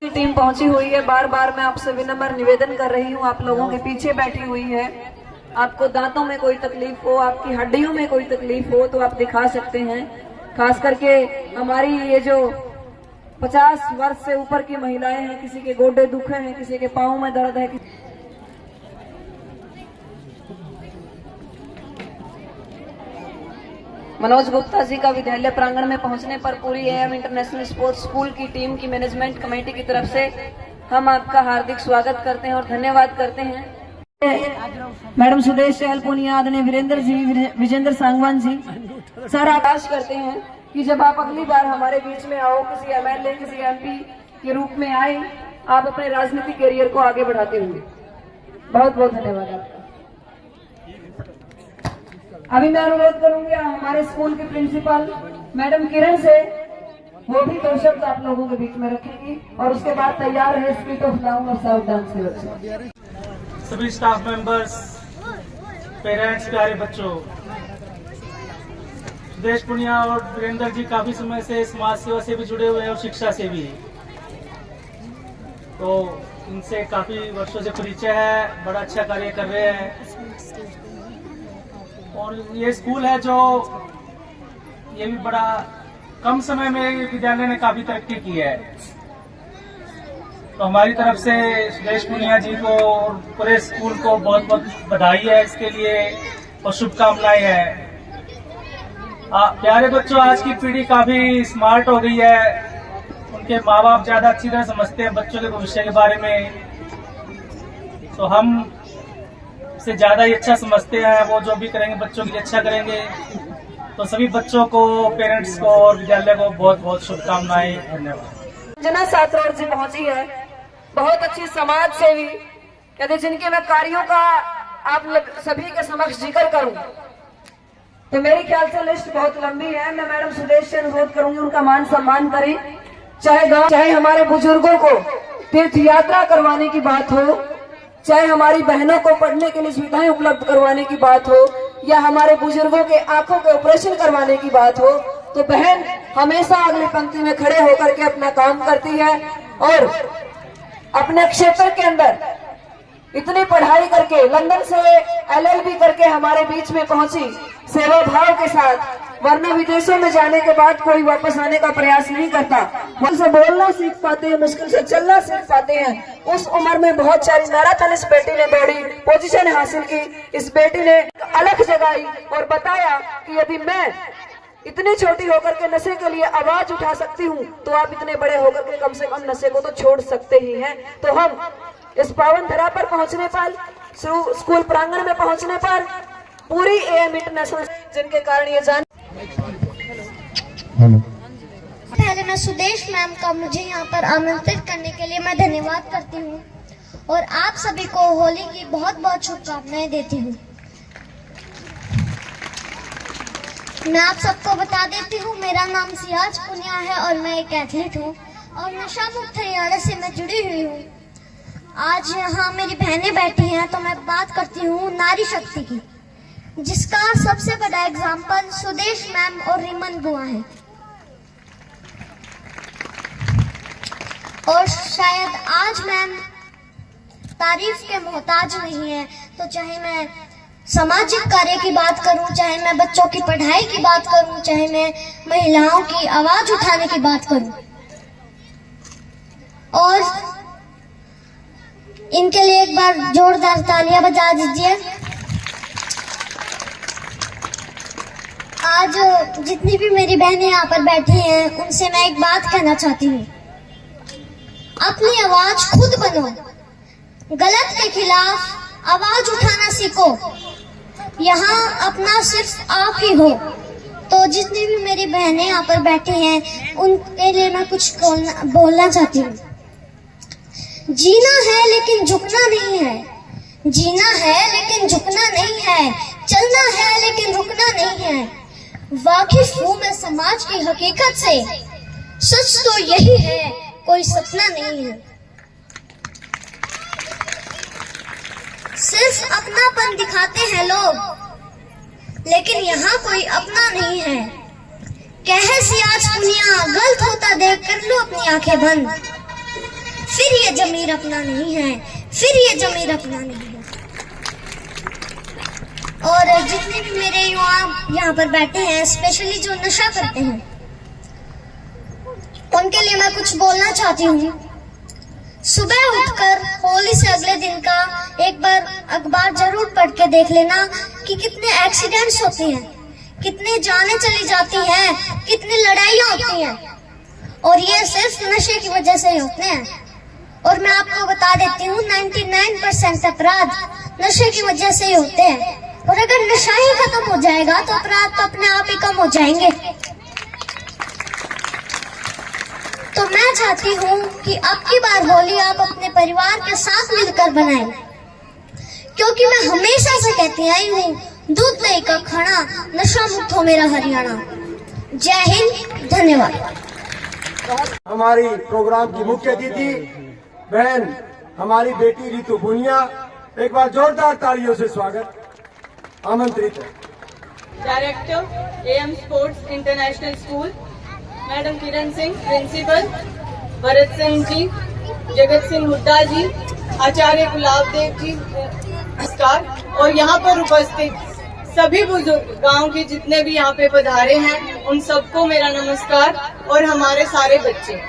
Team पहुंची हुई है। बार बार मैं आपसे विनम्र निवेदन कर रही हूं, आप लोगों के पीछे बैठी हुई है। आपको दांतों में कोई तकलीफ हो, आपकी हड्डियों में कोई तकलीफ हो तो आप दिखा सकते हैं। खास करके हमारी ये जो 50 वर्ष से ऊपर की महिलाएं हैं, किसी के गोडे दुखे हैं, किसी के पाँव में दर्द है। मनोज गुप्ता जी का विद्यालय प्रांगण में पहुंचने पर पूरी एएम इंटरनेशनल स्पोर्ट्स स्कूल की टीम की मैनेजमेंट कमेटी की तरफ से हम आपका हार्दिक स्वागत करते हैं और धन्यवाद करते हैं। मैडम सुदेश चहल पुनिया, आदरणीय वीरेंद्र जी, विजेंद्र सांगवान जी, सर आकाश करते हैं कि जब आप अगली बार हमारे बीच में आओ, किसी एमएलए, किसी एमपी के रूप में आए, आप अपने राजनीतिक करियर को आगे बढ़ाते होंगे। बहुत बहुत धन्यवाद आपका। अभी मैं अनुरोध करूंगी हमारे स्कूल के प्रिंसिपल मैडम किरण से, वो भी 2 शब्द आप लोगों के बीच में रखेंगी और उसके बाद तैयार है स्पीच ऑफ लॉन्ग और साउथ डांस के बच्चे। सभी स्टाफ मेंबर्स, पेरेंट्स, प्यारे बच्चों, सुदेश पुनिया और वीरेंद्र जी काफी समय से समाज सेवा से भी जुड़े हुए हैं और शिक्षा से भी, तो इनसे काफी वर्षों से परिचय है। बड़ा अच्छा कार्य कर रहे हैं और ये स्कूल है जो ये भी बड़ा कम समय में विद्यालय ने काफी तरक्की की है। तो हमारी तरफ से सुदेश पुनिया जी को और पूरे स्कूल को बहुत बहुत बधाई है इसके लिए और शुभकामनाएं हैं। प्यारे बच्चों, आज की पीढ़ी काफी स्मार्ट हो गई है। उनके माँ बाप ज्यादा अच्छी तरह समझते हैं बच्चों के भविष्य के बारे में, तो हम से ज्यादा ही अच्छा समझते हैं। वो जो भी करेंगे बच्चों के लिए अच्छा करेंगे। तो सभी बच्चों को, पेरेंट्स को और विद्यालय को बहुत बहुत शुभकामनाएं। धन्यवाद। जना सातरोड जी पहुंची है, बहुत अच्छी समाज सेवी, यदि जिनके मैं कार्यों का आप सभी के समक्ष जिक्र करूं तो मेरे ख्याल से लिस्ट बहुत लंबी है। मैं मैडम सुदेश से अनुरोध करूंगी उनका मान सम्मान करें। चाहे गांव, चाहे हमारे बुजुर्गों को तीर्थ यात्रा करवाने की बात हो, चाहे हमारी बहनों को पढ़ने के लिए सुविधाएं उपलब्ध करवाने की बात हो, या हमारे बुजुर्गों के आंखों के ऑपरेशन करवाने की बात हो, तो बहन हमेशा अगली पंक्ति में खड़े होकर के अपना काम करती है और अपने क्षेत्र के अंदर इतनी पढ़ाई करके, लंदन से LLB करके हमारे बीच में पहुंची सेवा भाव के साथ। वरना विदेशों में जाने के बाद कोई वापस आने का प्रयास नहीं करता। उनसे बोलना सीख पाते हैं, मुश्किल से चलना सीख पाते हैं। उस उम्र में बहुत सारी मैराथन इस बेटी ने दौड़ी, पोजीशन हासिल की। इस बेटी ने अलग जगाई और बताया कि यदि मैं इतनी छोटी होकर के नशे के लिए आवाज उठा सकती हूँ तो आप इतने बड़े होकर के कम से कम नशे को तो छोड़ सकते ही हैं। तो हम इस पावन धरा पर पहुंचने पर, स्कूल प्रांगण में पहुंचने पर पूरी एएम इंटरनेशनल, जिनके कारण ये जान। पहले मैं सुदेश मैम का मुझे यहाँ पर आमंत्रित करने के लिए मैं धन्यवाद करती हूँ और आप सभी को होली की बहुत बहुत शुभकामनाएं देती हूँ। मैं आप सबको बता देती हूँ, मेरा नाम सियाज पुनिया है और मैं एक एथलीट हूँ और नशा मुक्त हरियाणा से मैं जुड़ी हुई हूँ। आज यहाँ मेरी बहनें बैठी हैं तो मैं बात करती हूँ नारी शक्ति की, जिसका सबसे बड़ा एग्जाम्पल सुदेश मैम और रिमन बुआ है। और शायद आज मैम तारीफ के मोहताज नहीं है, तो चाहे मैं सामाजिक कार्य की बात करूं, चाहे मैं बच्चों की पढ़ाई की बात करूं, चाहे मैं महिलाओं की आवाज उठाने की बात करूं, और इनके लिए एक बार जोरदार तालियां बजा दीजिए। आज जितनी भी मेरी बहनें यहाँ पर बैठी हैं उनसे मैं एक बात कहना चाहती हूँ, अपनी आवाज खुद बनो, गलत के खिलाफ आवाज उठाना सीखो। यहाँ अपना सिर्फ आप ही हो। तो जितनी भी मेरी बहनें यहाँ पर बैठी हैं उनके लिए मैं कुछ बोलना चाहती हूँ। जीना है लेकिन झुकना नहीं है, जीना है लेकिन झुकना नहीं है, चलना है लेकिन रुकना नहीं है। वाकिफ हूँ मैं समाज की हकीकत से, सच तो यही है, कोई सपना नहीं है। सिर्फ अपनापन दिखाते हैं लोग, लेकिन यहाँ कोई अपना नहीं है। कहे सियाज पुनिया, गलत होता देख कर लो अपनी आंखें बंद। फिर ये जमीर अपना नहीं है, फिर ये जमीर अपना नहीं है। और जितने भी मेरे युवा यहाँ पर बैठे हैं, स्पेशली जो नशा करते हैं, उनके लिए मैं कुछ बोलना चाहती हूँ। सुबह उठकर होली से अगले दिन का एक बार अखबार जरूर पढ़ के देख लेना कि कितने एक्सीडेंट्स होते हैं, कितने जानें चली जाती हैं, कितनी लड़ाइयाँ होती हैं, और ये सिर्फ नशे की वजह से ही होते हैं। और मैं आपको बता देती हूँ 99% अपराध नशे की वजह से ही होते हैं। और अगर नशा ही खत्म हो जाएगा तो अपराध तो अपने आप ही कम हो जाएंगे। तो मैं चाहती हूँ कि अब की बार होली आप अपने परिवार के साथ मिलकर बनाएं, क्योंकि मैं हमेशा से कहती आई हूँ, दूध दही का खाना, नशा मुक्त हो मेरा हरियाणा। जय हिंद, धन्यवाद। हमारी प्रोग्राम की मुख्य अतिथि बहन हमारी बेटी रितु पुनिया, एक बार जोरदार तालियों से स्वागत आमंत्रित है। Director AM sports international school madam Kiran Singh, principal Bharat Singh ji, Jagat Singh Hooda जी, आचार्य गुलाब देव जी, नमस्कार। और यहाँ पर उपस्थित सभी बुजुर्ग, गांव के जितने भी यहाँ पे पधारे हैं, उन सबको मेरा नमस्कार। और हमारे सारे बच्चे,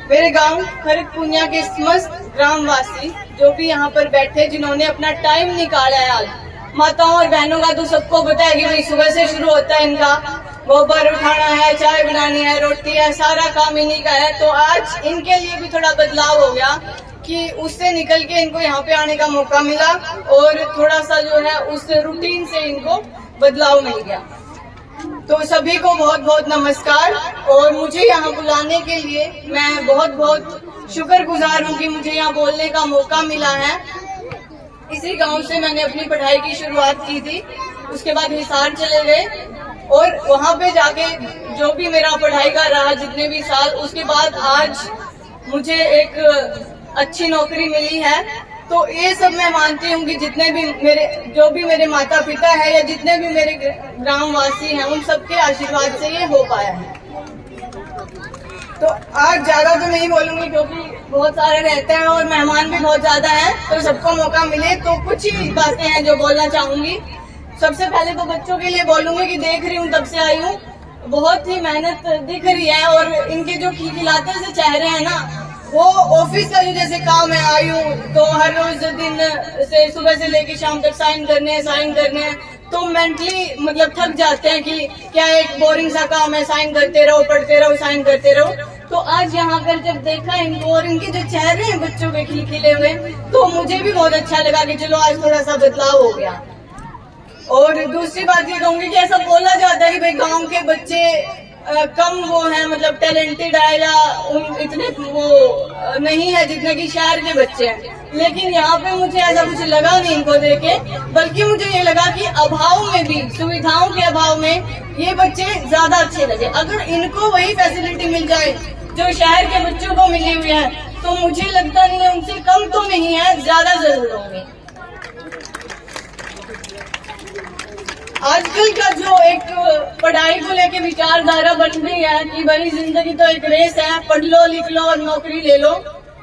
मेरे गांव खरक पुनिया के समस्त ग्रामवासी जो भी यहाँ पर बैठे, जिन्होंने अपना टाइम निकाला है आज। माताओं और बहनों का तो सबको पता है कि भाई सुबह से शुरू होता है इनका, गोबर उठाना है, चाय बनानी है, रोटी है, सारा काम इन्हीं का है। तो आज इनके लिए भी थोड़ा बदलाव हो गया कि उससे निकल के इनको यहाँ पे आने का मौका मिला, और थोड़ा सा जो है उस रूटीन से इनको बदलाव मिल गया। तो सभी को बहुत बहुत नमस्कार। और मुझे यहाँ बुलाने के लिए मैं बहुत बहुत शुक्रगुजार हूँ कि मुझे यहाँ बोलने का मौका मिला है। इसी गांव से मैंने अपनी पढ़ाई की शुरुआत की थी, उसके बाद हिसार चले गए, और वहाँ पे जाके जो भी मेरा पढ़ाई का रहा जितने भी साल, उसके बाद आज मुझे एक अच्छी नौकरी मिली है। तो ये सब मैं मानती हूँ कि जितने भी जो भी मेरे माता पिता है या जितने भी मेरे ग्रामवासी हैं, उन सबके आशीर्वाद से ये हो पाया है। तो आज ज्यादा तो नहीं बोलूंगी क्योंकि बहुत सारे रहते हैं और मेहमान भी बहुत ज्यादा हैं, तो सबको मौका मिले तो कुछ ही बातें हैं जो बोलना चाहूंगी। सबसे पहले तो बच्चों के लिए बोलूंगी कि देख रही हूँ, तब से आई हूँ, बहुत ही मेहनत दिख रही है, और इनके जो खिलखिलाते से चेहरे हैं ना, वो ऑफिस का जो जैसे काम है, आई हूँ तो हर रोज दिन से सुबह से लेके शाम तक साइन करने हैं, तो मेंटली मतलब थक जाते हैं कि क्या एक बोरिंग सा काम है, साइन करते रहो, पढ़ते रहो, साइन करते रहो। तो आज यहाँ कर जब देखा इनको और इनके जो चेहरे हैं बच्चों के खिलखिले हुए, तो मुझे भी बहुत अच्छा लगा कि चलो आज थोड़ा सा बदलाव हो गया। और दूसरी बात ये कहूंगी कि ऐसा बोला जाता है कि भाई गांव के बच्चे कम वो है, मतलब टैलेंटेड है या इतने वो नहीं है जितने कि शहर के बच्चे हैं, लेकिन यहाँ पे मुझे ऐसा कुछ लगा नहीं इनको देखे, बल्कि मुझे ये लगा कि अभाव में भी, सुविधाओं के अभाव में ये बच्चे ज्यादा अच्छे लगे। अगर इनको वही फैसिलिटी मिल जाए जो शहर के बच्चों को मिली हुई है, तो मुझे लगता नहीं है उनसे कम तो नहीं है, ज्यादा जरूर होंगे। आजकल का जो एक पढ़ाई को लेके विचारधारा बन रही है कि भाई जिंदगी तो एक रेस है, पढ़ लो, लिख लो और नौकरी ले लो,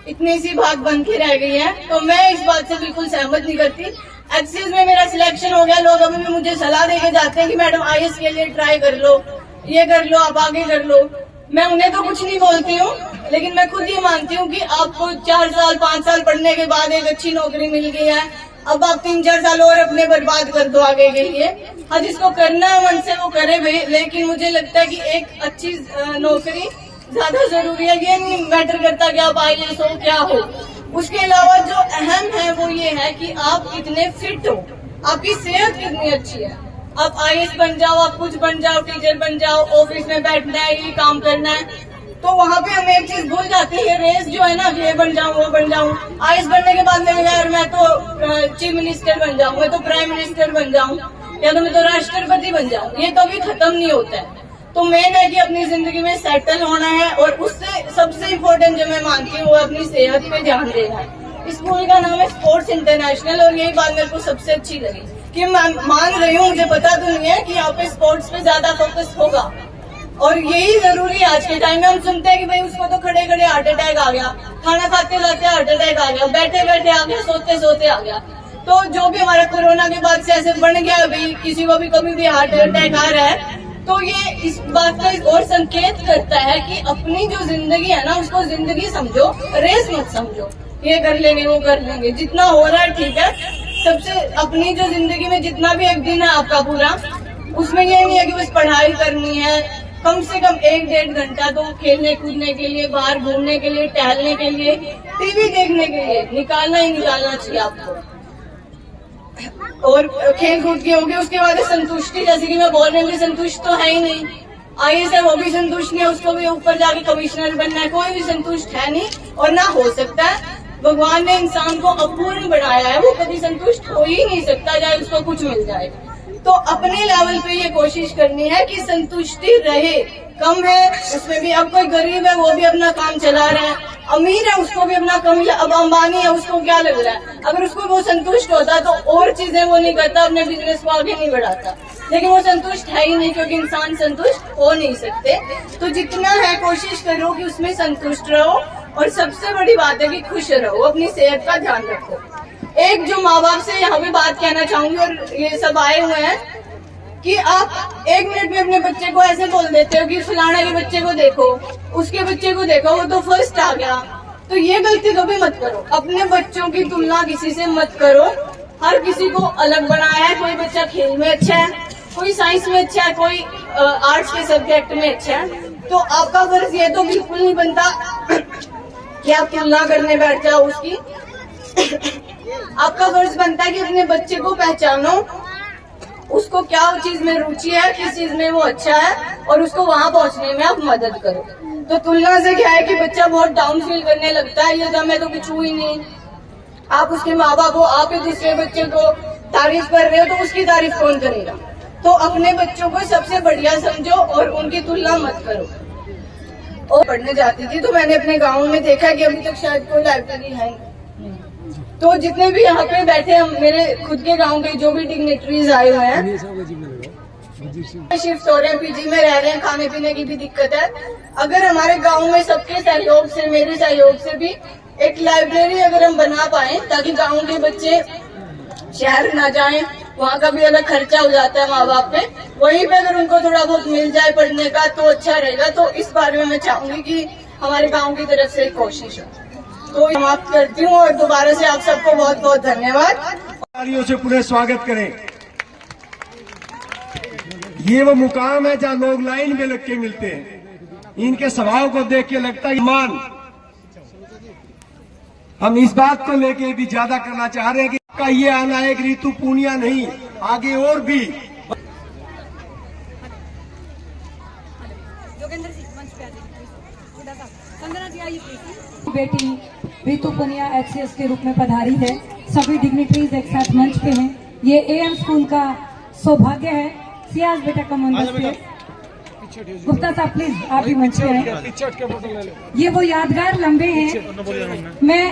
इतनी सी बात बन के रह गई है, तो मैं इस बात से बिल्कुल सहमत नहीं करती। एक्सेस में मेरा सिलेक्शन हो गया, लोग अभी भी मुझे सलाह देके जाते हैं कि मैडम आईएएस के लिए ट्राई कर लो, ये कर लो, आप आगे कर लो। मैं उन्हें तो कुछ नहीं बोलती हूँ, लेकिन मैं खुद ये मानती हूँ कि आपको 4 साल 5 साल पढ़ने के बाद एक अच्छी नौकरी मिल गई है, अब आप 3-4 साल और अपने बर्बाद कर दो आगे के लिए। हाँ, जिसको करना है मन से वो करे भाई, लेकिन मुझे लगता है कि एक अच्छी नौकरी ज्यादा जरूरी है। ये नहीं मैटर करता कि आप आईएएस हो क्या हो, उसके अलावा जो अहम है वो ये है कि आप कितने फिट हो, आपकी सेहत कितनी अच्छी है। आप आईएएस बन जाओ, आप कुछ बन जाओ, टीचर बन जाओ, ऑफिस में बैठना है, ये काम करना है, तो वहाँ पे हम एक चीज भूल जाते हैं, रेस जो है ना, ये बन जाऊं, वो बन जाऊं। आईएएस बनने के बाद लगेगा यार मैं तो चीफ मिनिस्टर बन जाऊं, मैं तो प्राइम मिनिस्टर बन जाऊं, या तो मैं तो राष्ट्रपति बन जाऊं। ये कभी खत्म नहीं होता है। तो मेन है कि अपनी जिंदगी में सेटल होना है, और उससे सबसे इम्पोर्टेंट जो मैं मानती हूँ वो अपनी सेहत पे ध्यान देना है। स्कूल का नाम है स्पोर्ट्स इंटरनेशनल, और यही बात मेरे को सबसे अच्छी लगी कि मैं मान रही हूँ, मुझे पता तो नहीं है कि यहाँ पे स्पोर्ट्स पे ज्यादा फोकस होगा, और यही जरूरी है। आज के टाइम में हम सुनते हैं कि भाई उसको तो खड़े खड़े हार्ट अटैक आ गया, खाना खाते लाते हार्ट अटैक आ गया, बैठे बैठे आ गया, सोते सोते आ गया। तो जो भी हमारा कोरोना के बाद से ऐसे बन गया, अभी किसी को भी कभी भी हार्ट अटैक आ रहा है, तो ये इस बात का और संकेत करता है कि अपनी जो जिंदगी है ना, उसको जिंदगी समझो, रेस मत समझो। ये कर लेंगे वो कर लेंगे, जितना हो रहा है ठीक है। सबसे अपनी जो जिंदगी में जितना भी एक दिन है आपका पूरा, उसमें ये नहीं है कि बस पढ़ाई करनी है। कम से कम 1-1.5 घंटा तो खेलने कूदने के लिए, बाहर घूमने के लिए, टहलने के लिए, टीवी देखने के लिए निकालना ही निकालना चाहिए आपको। और खेल कूद के होगी, उसके बाद संतुष्टि, जैसे कि मैं बोल रही हूँ, संतुष्ट तो है ही नहीं। IAS है वो भी संतुष्ट नहीं है, उसको भी ऊपर जाके कमिश्नर बनना है, कोई भी संतुष्ट है नहीं और ना हो सकता है। भगवान ने इंसान को अपूर्ण बनाया है, वो कभी संतुष्ट हो ही नहीं सकता, चाहे उसको कुछ मिल जाए। तो अपने लेवल पे ये कोशिश करनी है कि संतुष्टि रहे। कम है उसमें भी, अब कोई गरीब है वो भी अपना काम चला रहा है, अमीर है उसको भी अपना कम, अब अंबानी है उसको क्या लग रहा है, अगर उसको वो संतुष्ट होता तो और चीजें वो नहीं करता, अपने बिजनेस को आगे नहीं बढ़ाता। लेकिन वो संतुष्ट है ही नहीं, क्योंकि इंसान संतुष्ट हो नहीं सकते। तो जितना है कोशिश करो कि उसमें संतुष्ट रहो, और सबसे बड़ी बात है कि खुश रहो, अपनी सेहत का ध्यान रखो। एक जो माँ बाप से यहाँ पे बात कहना चाहूंगी, और ये सब आए हुए हैं, कि आप 1 मिनट में अपने बच्चे को ऐसे बोल देते हो कि फलाना के बच्चे को देखो, उसके बच्चे को देखो, वो तो फर्स्ट आ गया। तो ये गलती कभी मत करो, अपने बच्चों की तुलना किसी से मत करो। हर किसी को अलग बनाया है, कोई बच्चा खेल में अच्छा है, कोई साइंस में अच्छा है, कोई आर्ट्स के सब्जेक्ट में अच्छा है। तो आपका फर्ज ये तो बिल्कुल नहीं बनता कि आप तुलना करने बैठ जाओ उसकी। आपका फर्ज बनता है कि अपने बच्चे को पहचानो, उसको क्या चीज में रुचि है, किस चीज में वो अच्छा है, और उसको वहां पहुंचने में आप मदद करो। तो तुलना से क्या है कि बच्चा बहुत डाउन फील करने लगता है, ये तो मैं तो कुछ हुई नहीं। आप उसके माँ बाप हो, आप ही दूसरे बच्चे को तारीफ कर रहे हो, तो उसकी तारीफ कौन करेगा। तो अपने बच्चों को सबसे बढ़िया समझो और उनकी तुलना मत करो। और पढ़ने जाती थी तो मैंने अपने गाँव में देखा कि अभी तक शायद कोई लाइब्रेरी है नहीं। तो जितने भी यहाँ पे बैठे हैं, मेरे खुद के गांव के जो भी डिग्नेटरीज आए हुए हैं, शिफ्ट हो रहे हैं, पीजी में रह रहे हैं, खाने पीने की भी दिक्कत है। अगर हमारे गांव में सबके सहयोग से, मेरे सहयोग से भी एक लाइब्रेरी अगर हम बना पाए, ताकि गांव के बच्चे शहर ना जाएं, वहाँ का भी अलग खर्चा हो जाता है माँ बाप पे, वहीं पे अगर उनको थोड़ा बहुत मिल जाए पढ़ने का तो अच्छा रहेगा। तो इस बारे में मैं चाहूंगी कि हमारे गाँव की तरफ से कोशिश हो। तो समाप्त करती हूँ और दोबारा से आप सबको बहुत बहुत धन्यवाद। तालियों से पुनः स्वागत करें। ये वो मुकाम है जहाँ लोग लाइन में लग के मिलते हैं। इनके स्वभाव को देख के लगता है ईमान। हम इस बात को लेके भी ज्यादा करना चाह रहे हैं कि का ये आना एक ऋतु पूर्णिया नहीं, आगे और भी। बेटी ऋतु पुनिया HCS के रूप में पधारी है। सभी डिग्निटरीज एक साथ मंच पे हैं। ये AM स्कूल का सौभाग्य है। सियाज बेटा का मंच पे, गुप्ता साहब प्लीज आप भी मंच पे हैं। ये वो यादगार लम्हे हैं। मैं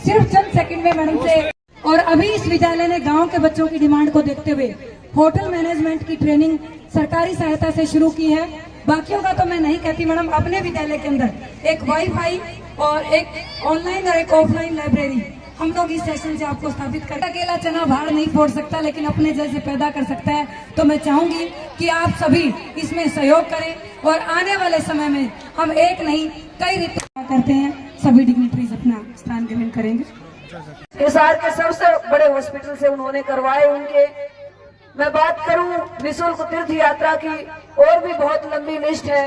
सिर्फ चंद सेकंड में मैडम से, और अभी इस विद्यालय ने गांव के बच्चों की डिमांड को देखते हुए होटल मैनेजमेंट की ट्रेनिंग सरकारी सहायता से शुरू की है। बाकियों का तो मैं नहीं कहती मैडम, अपने विद्यालय के अंदर एक वाईफाई और एक ऑनलाइन और एक ऑफलाइन लाइब्रेरी हम लोग इस सेशन से आपको स्थापित कर। अकेला चना भाड़ नहीं फोड़ सकता, लेकिन अपने जैसे पैदा कर सकता है। तो मैं चाहूंगी कि आप सभी इसमें सहयोग करें, और आने वाले समय में हम एक नहीं कई रीति करते हैं। सभी डिग्निटरीज अपना स्थान ग्रहण करेंगे। हिसार के सबसे बड़े हॉस्पिटल से उन्होंने करवाए। उनके मैं बात करूं निःशुल्क तीर्थ यात्रा की, और भी बहुत लंबी लिस्ट है।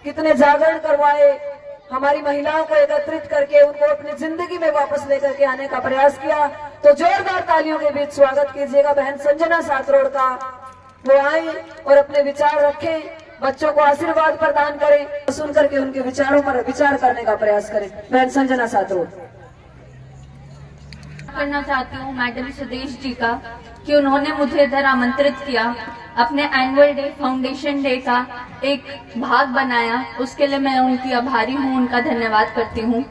कितने जागरण करवाए, हमारी महिलाओं को एकत्रित करके उनको अपनी जिंदगी में वापस लेकर के आने का प्रयास किया। तो जोरदार तालियों के बीच स्वागत कीजिएगा बहन संजना सातरोड़ का। वो आए और अपने विचार रखें, बच्चों को आशीर्वाद प्रदान करें, सुन करके उनके विचारों पर विचार करने का प्रयास करें। बहन संजना सातरोड़। करना चाहती हूँ मैडम सुदेश जी का, कि उन्होंने मुझे इधर आमंत्रित किया, अपने एनुअल डे फाउंडेशन डे का एक भाग बनाया। उसके लिए मैं उनकी आभारी हूँ, उनका धन्यवाद करती हूँ।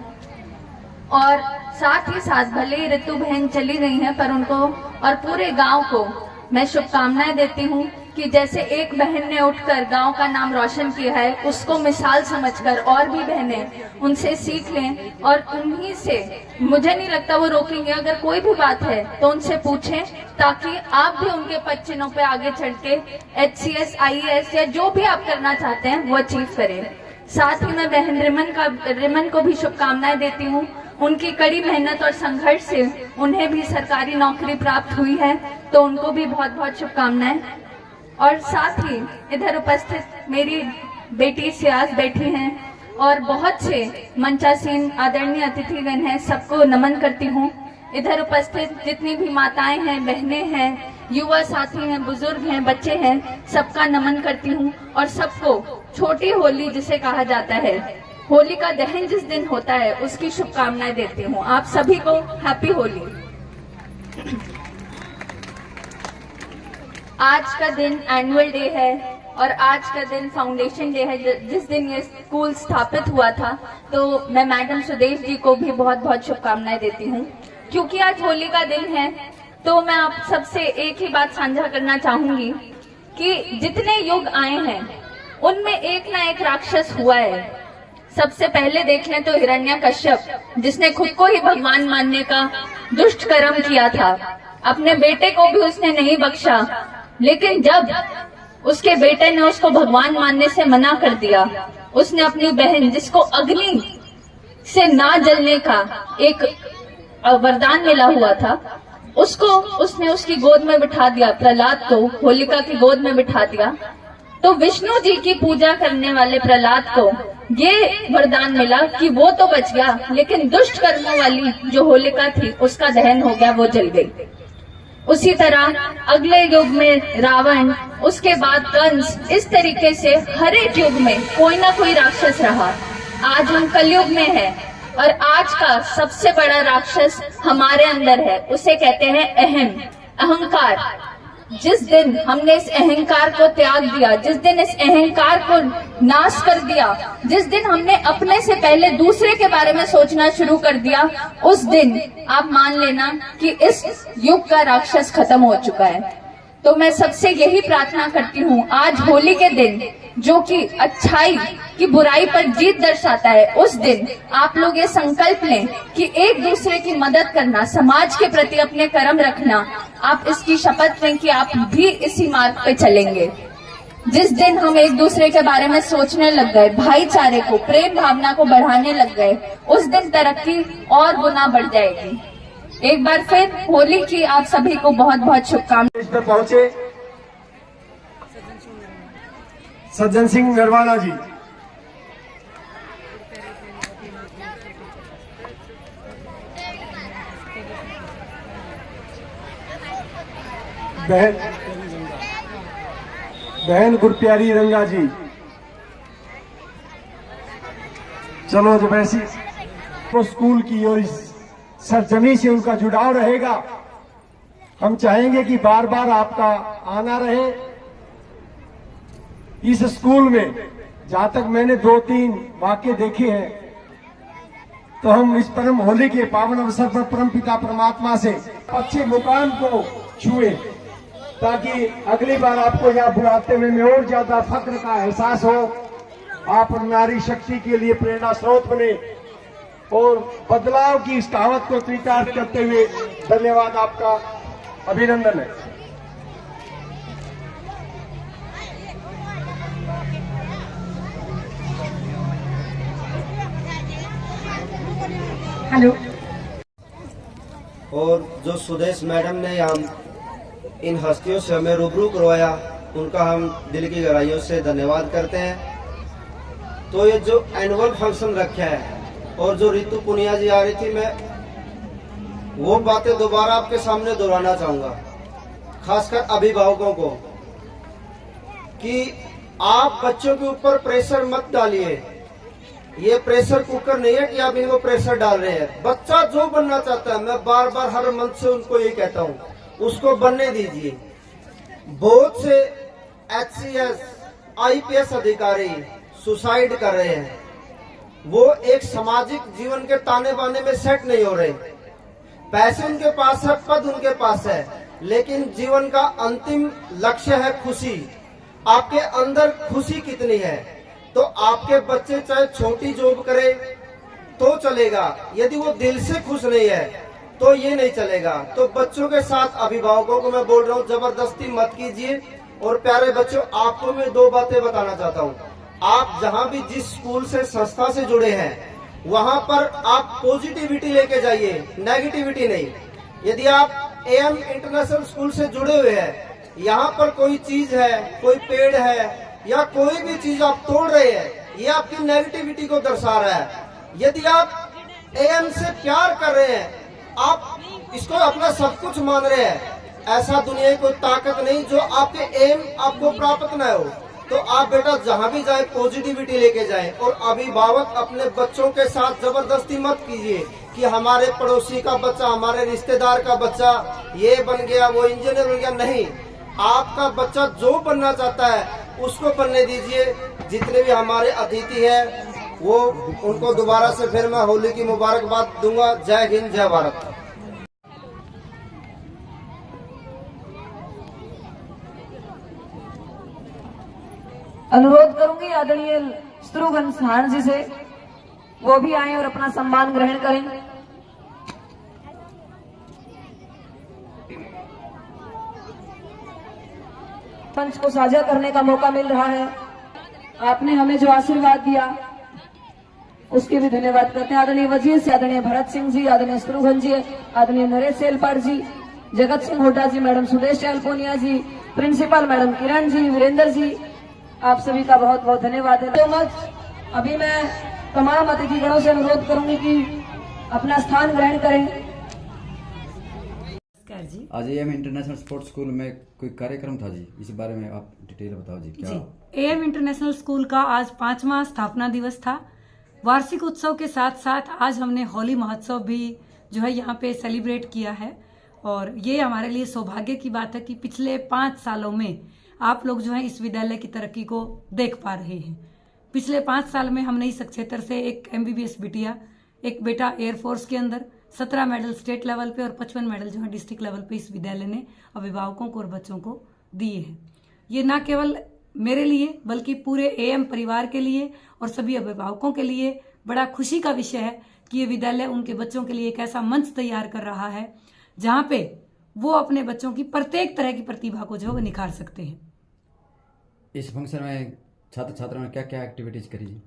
और साथ ही साथ भले ही ऋतु बहन चली गई हैं, पर उनको और पूरे गांव को मैं शुभकामनाएं देती हूँ कि जैसे एक बहन ने उठकर गांव का नाम रोशन किया है, उसको मिसाल समझकर और भी बहनें उनसे सीख लें और उन्हीं से, मुझे नहीं लगता वो रोकेंगे। अगर कोई भी बात है तो उनसे पूछें, ताकि आप भी उनके पद चिन्हों पे आगे चढ़ के HCS, IAS या जो भी आप करना चाहते हैं वो अचीव करें। साथ ही मैं बहन रिमन को भी शुभकामनाएं देती हूँ। उनकी कड़ी मेहनत और संघर्ष से उन्हें भी सरकारी नौकरी प्राप्त हुई है, तो उनको भी बहुत बहुत शुभकामनाएं। और साथ ही इधर उपस्थित मेरी बेटी सियाज बैठी हैं और बहुत से मंचासीन आदरणीय अतिथिगण हैं, सबको नमन करती हूँ। इधर उपस्थित जितनी भी माताएं हैं, बहनें हैं, युवा साथी हैं, बुजुर्ग हैं, बच्चे हैं, सबका नमन करती हूँ और सबको छोटी होली जिसे कहा जाता है, होली का दहन जिस दिन होता है, उसकी शुभकामनाएं देती हूँ। आप सभी को हैप्पी होली। आज का दिन एनुअल डे है और आज का दिन फाउंडेशन डे है, जिस दिन ये स्कूल स्थापित हुआ था। तो मैं मैडम सुदेश जी को भी बहुत बहुत शुभकामनाएं देती हूँ। क्योंकि आज होली का दिन है, तो मैं आप सबसे एक ही बात साझा करना चाहूंगी कि जितने युग आए हैं उनमें एक ना एक राक्षस हुआ है। सबसे पहले देख लें तो हिरण्यकश्यप, जिसने खुद को ही भगवान मानने का दुष्ट कर्म किया था। अपने बेटे को भी उसने नहीं बख्शा, लेकिन जब उसके बेटे ने उसको भगवान मानने से मना कर दिया, उसने अपनी बहन, जिसको अग्नि से ना जलने का एक वरदान मिला हुआ था, उसने उसकी गोद में बिठा दिया। प्रहलाद को होलिका की गोद में बिठा दिया। तो विष्णु जी की पूजा करने वाले प्रहलाद को ये वरदान मिला कि वो तो बच गया, लेकिन दुष्ट कर्मों वाली जो होलिका थी उसका दहन हो गया, वो जल गई। उसी तरह अगले युग में रावण, उसके बाद कंस, इस तरीके से हर एक युग में कोई ना कोई राक्षस रहा। आज हम कलयुग में हैं और आज का सबसे बड़ा राक्षस हमारे अंदर है, उसे कहते हैं अहंकार। जिस दिन हमने इस अहंकार को त्याग दिया, जिस दिन इस अहंकार को नाश कर दिया, जिस दिन हमने अपने से पहले दूसरे के बारे में सोचना शुरू कर दिया, उस दिन आप मान लेना कि इस युग का राक्षस खत्म हो चुका है। तो मैं सबसे यही प्रार्थना करती हूँ, आज होली के दिन, जो कि अच्छाई की बुराई पर जीत दर्शाता है, उस दिन आप लोग ये संकल्प लें कि एक दूसरे की मदद करना, समाज के प्रति अपने कर्म रखना, आप इसकी शपथ लें कि आप भी इसी मार्ग पे चलेंगे। जिस दिन हम एक दूसरे के बारे में सोचने लग गए, भाईचारे को, प्रेम भावना को बढ़ाने लग गए, उस दिन तरक्की और गुना बढ़ जाएगी। एक बार फिर होली की आप सभी को बहुत बहुत शुभकामनाएं। इस पर पहुंचे सज्जन सिंह नरवाना जी, बहन गुरप्यारी रंगा जी। चलो, जब ऐसी तो स्कूल की और इस सरजमी से उनका जुड़ाव रहेगा, हम चाहेंगे कि बार बार आपका आना रहे इस स्कूल में। जहां तक मैंने 2-3 वाक्य देखे हैं, तो हम इस परम होली के पावन अवसर पर परम पिता परमात्मा से अच्छे मुकाम को छुए, ताकि अगली बार आपको यहाँ बुलाते हुए में और ज्यादा फक्र का एहसास हो। आप नारी शक्ति के लिए प्रेरणा स्रोत बने और बदलाव की इस कहावत को स्वीकार करते हुए धन्यवाद, आपका अभिनंदन है। हेलो। और जो सुदेश मैडम ने यहाँ इन हस्तियों से हमें रूबरू करवाया, उनका हम दिल की गहराइयों से धन्यवाद करते हैं। तो ये जो एनुअल फंक्शन रखा है और जो रितु पुनिया जी आ रही थी, मैं वो बातें दोबारा आपके सामने दोहराना चाहूंगा, खासकर अभिभावकों को, कि आप बच्चों के ऊपर प्रेशर मत डालिए। ये प्रेशर कुकर नहीं है कि आप इनको प्रेशर डाल रहे हैं। बच्चा जो बनना चाहता है, मैं बार बार हर मंच से उनको ये कहता हूँ, उसको बनने दीजिए। बहुत से HCS, IPS अधिकारी सुसाइड कर रहे हैं, वो एक सामाजिक जीवन के ताने बाने में सेट नहीं हो रहे। पैसे उनके पास है, पद उनके पास है, लेकिन जीवन का अंतिम लक्ष्य है खुशी। आपके अंदर खुशी कितनी है? तो आपके बच्चे चाहे छोटी जॉब करे तो चलेगा, यदि वो दिल से खुश नहीं है तो ये नहीं चलेगा। तो बच्चों के साथ अभिभावकों को मैं बोल रहा हूँ, जबरदस्ती मत कीजिए। और प्यारे बच्चों, आपको मैं 2 बातें बताना चाहता हूँ। आप जहाँ भी जिस स्कूल से संस्था से जुड़े हैं वहाँ पर आप पॉजिटिविटी लेके जाइए, नेगेटिविटी नहीं। यदि आप AM इंटरनेशनल स्कूल से जुड़े हुए हैं, यहाँ पर कोई चीज है, कोई पेड़ है या कोई भी चीज आप तोड़ रहे हैं, ये आपकी नेगेटिविटी को दर्शा रहा है। यदि आप AM से प्यार कर रहे हैं, आप इसको अपना सब कुछ मान रहे हैं, ऐसा दुनिया की कोई ताकत नहीं जो आपके एम आपको प्राप्त न हो। तो आप बेटा जहाँ भी जाए पॉजिटिविटी लेके जाएं। और अभिभावक अपने बच्चों के साथ जबरदस्ती मत कीजिए कि हमारे पड़ोसी का बच्चा, हमारे रिश्तेदार का बच्चा ये बन गया, वो इंजीनियर बन गया। नहीं, आपका बच्चा जो बनना चाहता है उसको बनने दीजिए। जितने भी हमारे अतिथि हैं वो उनको दोबारा से फिर मैं होली की मुबारकबाद दूंगा। जय हिंद, जय भारत। अनुरोध करूंगी आदरणीय शत्रुघ्न सिन्हा जी से, वो भी आए और अपना सम्मान ग्रहण करें। पंच को साझा करने का मौका मिल रहा है। आपने हमें जो आशीर्वाद दिया उसके भी धन्यवाद करते हैं। आदरणीय वजीर से आदरणीय भरत सिंह जी, आदरणीय शत्रुघ्न जी, आदरणीय नरेश सेलपाड़ जी, जगत सिंह हुड्डा जी, मैडम सुदेश चैलपोनिया जी, प्रिंसिपल मैडम किरण जी, वीरेंद्र जी, आप सभी का बहुत बहुत धन्यवाद है। तो मच अभी मैं तमाम अतिथिगणों से अनुरोध करूंगी कि अपना स्थान ग्रहण करें। आज AM इंटरनेशनल स्पोर्ट्स स्कूल में कोई कार्यक्रम था जी, इस बारे में आप डिटेल बताओ जी। क्या AM इंटरनेशनल स्कूल का आज 5वां स्थापना दिवस था। वार्षिक उत्सव के साथ साथ आज हमने होली महोत्सव भी जो है यहाँ पे सेलिब्रेट किया है। और ये हमारे लिए सौभाग्य की बात है कि पिछले 5 सालों में आप लोग जो है इस विद्यालय की तरक्की को देख पा रहे हैं। पिछले 5 साल में हमने इस क्षेत्र से एक MBBS बिटिया, एक बेटा एयरफोर्स के अंदर, 17 मेडल स्टेट लेवल पे और 55 मेडल जो है डिस्ट्रिक्ट लेवल पे इस विद्यालय ने अभिभावकों को और बच्चों को दिए हैं। ये न केवल मेरे लिए बल्कि पूरे AM परिवार के लिए और सभी अभिभावकों के लिए बड़ा खुशी का विषय है कि ये विद्यालय उनके बच्चों के लिए एक ऐसा मंच तैयार कर रहा है जहाँ पे वो अपने बच्चों की प्रत्येक तरह की प्रतिभा को जो है निखार सकते हैं। इस फंक्शन में छात्र छात्राओं ने क्या क्या एक्टिविटीज करी जी?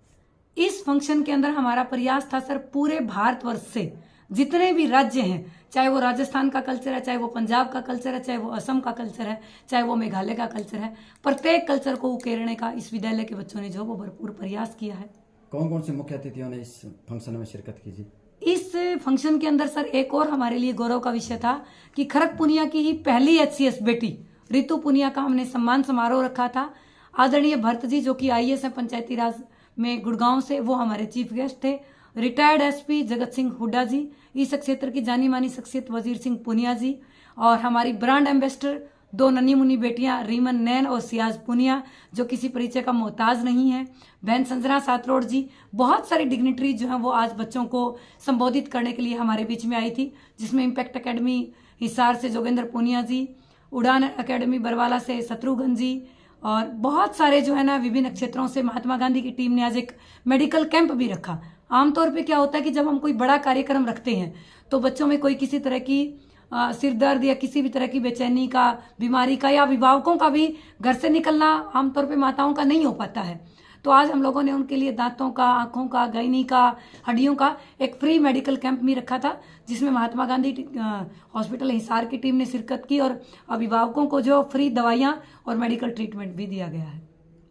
इस फंक्शन के अंदर हमारा प्रयास था सर, पूरे भारतवर्ष से जितने भी राज्य हैं, चाहे वो राजस्थान का कल्चर है, चाहे वो पंजाब का कल्चर है, चाहे वो असम का कल्चर है, चाहे वो मेघालय का कल्चर है, प्रत्येक कल्चर को उकेरने का इस विद्यालय के बच्चों ने जो वो भरपूर प्रयास किया है। कौन कौन से मुख्य अतिथियों ने इस फंक्शन में शिरकत की जी? इस फंक्शन के अंदर सर एक और हमारे लिए गौरव का विषय था कि खरक पुनिया की ही पहली HCS बेटी रितु पुनिया का हमने सम्मान समारोह रखा था। आदरणीय भरत जी जो कि IAS है पंचायती राज में गुड़गांव से, वो हमारे चीफ गेस्ट थे। रिटायर्ड SP जगत सिंह हुड्डा जी, इस क्षेत्र की जानी मानी शख्सियत वजीर सिंह पुनिया जी, और हमारी ब्रांड एम्बेसडर 2 नन्ही मुन्नी बेटियां रीमन नैन और सियाज पुनिया जो किसी परिचय का मोहताज नहीं है, बहन संजना सातरोड जी। बहुत सारी डिग्निटरी जो है वो आज बच्चों को संबोधित करने के लिए हमारे बीच में आई थी, जिसमें इम्पैक्ट अकेडमी हिसार से जोगेंद्र पुनिया जी, उड़ान अकेडमी बरवाला से शत्रुघ्न जी, और बहुत सारे जो है ना विभिन्न क्षेत्रों से महात्मा गांधी की टीम ने आज एक मेडिकल कैंप भी रखा। आमतौर पे क्या होता है कि जब हम कोई बड़ा कार्यक्रम रखते हैं तो बच्चों में कोई किसी तरह की सिर दर्द या किसी भी तरह की बेचैनी का, बीमारी का, या अभिभावकों का भी घर से निकलना आमतौर पे माताओं का नहीं हो पाता है। तो आज हम लोगों ने उनके लिए दांतों का, आंखों का, गायनी का, हड्डियों का एक फ्री मेडिकल कैंप भी रखा था, जिसमें महात्मा गांधी हॉस्पिटल हिसार की टीम ने शिरकत की और अभिभावकों को जो फ्री दवाइयां और मेडिकल ट्रीटमेंट भी दिया गया है।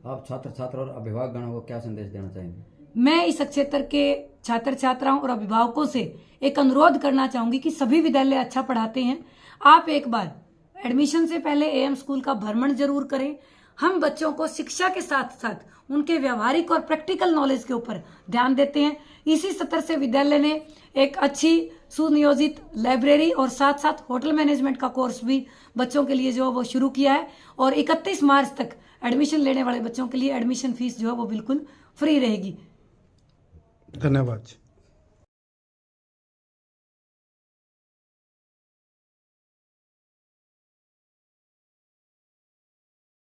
आप छात्र छात्रा और अभिभावकगणों को क्या संदेश देना चाहेंगे? मैं इस क्षेत्र के छात्र छात्राओं और अभिभावकों से एक अनुरोध करना चाहूंगी कि सभी विद्यालय अच्छा पढ़ाते हैं, आप एक बार एडमिशन से पहले AM स्कूल का भ्रमण जरूर करें। हम बच्चों को शिक्षा के साथ साथ उनके व्यवहारिक और प्रैक्टिकल नॉलेज के ऊपर ध्यान देते हैं। इसी सत्र से विद्यालय ने एक अच्छी सुनियोजित लाइब्रेरी और साथ साथ होटल मैनेजमेंट का कोर्स भी बच्चों के लिए जो वो शुरू किया है, और 31 मार्च तक एडमिशन लेने वाले बच्चों के लिए एडमिशन फीस जो है वो बिल्कुल फ्री रहेगी। धन्यवाद।